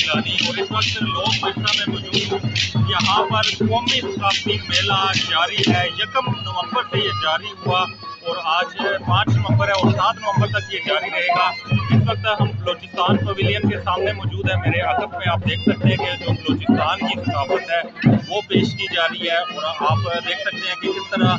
गिलानी और इस वक्त लोग बिरसा में मौजूद हूँ। यहाँ पर कौमी सकाफती मेला जारी है। 1 नवंबर से ये जारी हुआ और आज 5 नवंबर है और 7 नवंबर तक ये जारी रहेगा। इस वक्त हम बलूचिस्तान पवेलियन के सामने मौजूद है। मेरे अगफ में आप देख सकते हैं कि जो बलूचिस्तान की सकाफत है वो पेश की जा रही है और आप देख सकते हैं कि किस तरह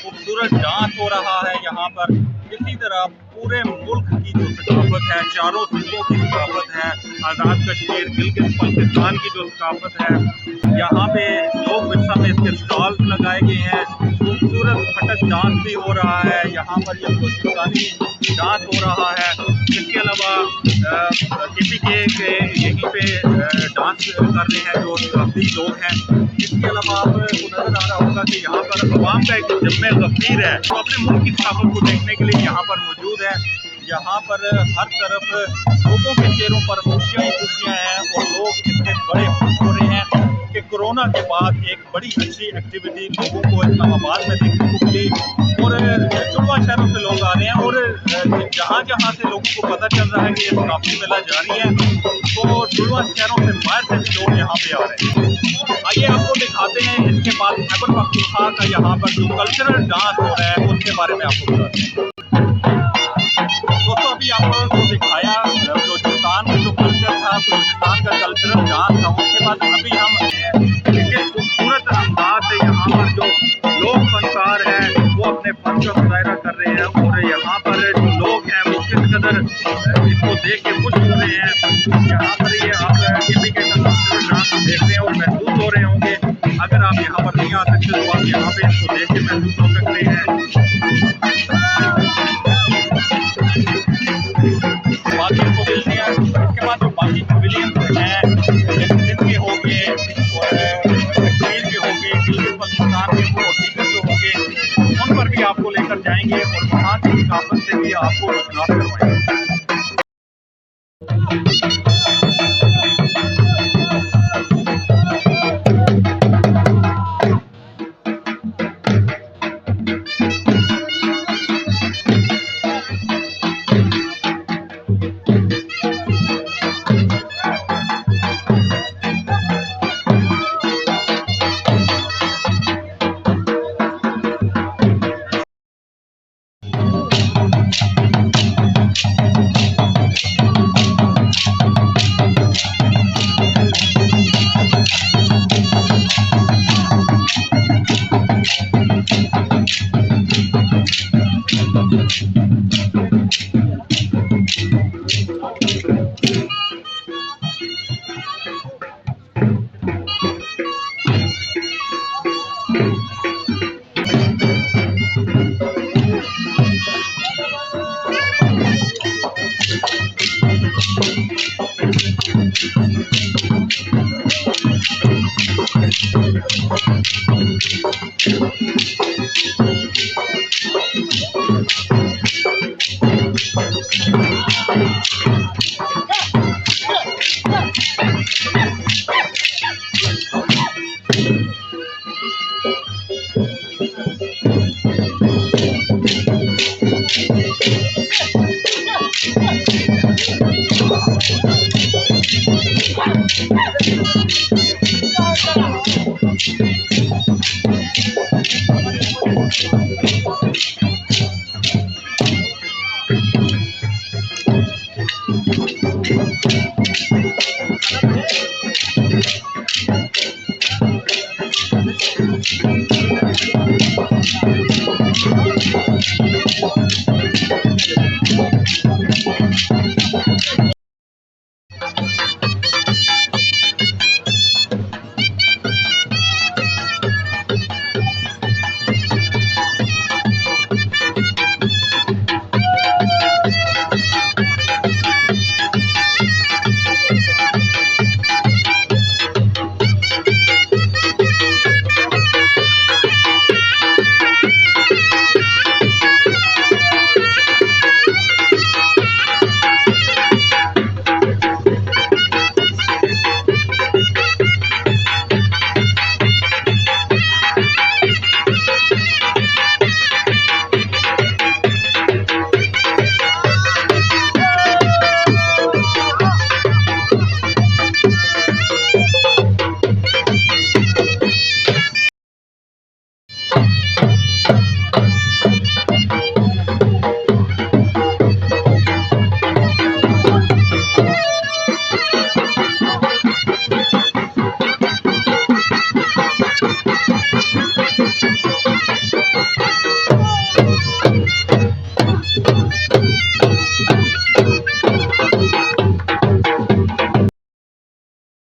खूबसूरत डांस हो रहा है यहाँ पर। इसी तरह पूरे मुल्क की जो सकाफत है, चारों सूबों की सकाफत है, आज़ाद कश्मीर गिलगित बल्तिस्तान की जो सकाफत है, यहाँ पे लोग बिरसा में इसके स्टॉल्स लगाए गए हैं। खूबसूरत फटक डांस भी हो रहा है यहाँ पर, ये बलूचिस्तानी डांस हो रहा है। इसके अलावा किसी के यहीं पे डांस कर रहे हैं जो काफ़ी लोग हैं। इसके अलावा आपको नजर आ रहा होगा कि यहाँ पर अवाम का एक जम्मे गफीर है जो अपने मुल्क की सकाफत को देखने के लिए यहाँ पर मौजूद है। यहाँ पर हर तरफ लोगों के चेहरों पर खुशियाँ ही खुशियाँ हैं और लोग इससे बड़े खुश हो रहे हैं कि कोरोना के बाद एक बड़ी अच्छी एक्टिविटी लोगों को इस्लामाबाद में देखने को मिली और जुड़वा शहरों से लोग आ रहे हैं और जहाँ जहाँ से लोगों को पता चल रहा है कि ये सकाफती मेला जारी है तो जुड़वा शहरों से बाहर से भी लोग यहाँ पे आ रहे हैं। आइए आपको दिखाते हैं इसके बाद खैबर पख्तूनख्वा का यहाँ पर जो कल्चरल डांस हो रहा है उसके बारे में आपको बताते हैं। दोस्तों अभी आपको दिखाया बलूचिस्तान का जो कल्चर था, बलूचिस्तान का कल्चरल डांस था। उसके बाद अभी हम इसे खूबसूरत अंदाज से यहाँ पर जो लोग फनकार हैं वो अपने फन का मुजाहरा कर रहे हैं और यहाँ पर जो लोग हैं वो किस कदर इसको देख के खुश हो रहे हैं। यहाँ पर ये आप किसी के कल्चरल डांस देख रहे हैं और महसूस हो रहे होंगे। अगर आप यहाँ पर नहीं आ सकते तो आप यहाँ पे इसको देख के महसूस हो सकते हैं। बाकी पवेलियन, इसके बाद जो बाकी पवेलियन हैं सिंध के हो गए और कश्मीर के हो गए, गिलगित बल्तिस्तान के वो दीगर जो होंगे उन पर भी आपको लेकर जाएंगे और वहाँ की सकाफत से भी आपको रुजगार करवाएंगे।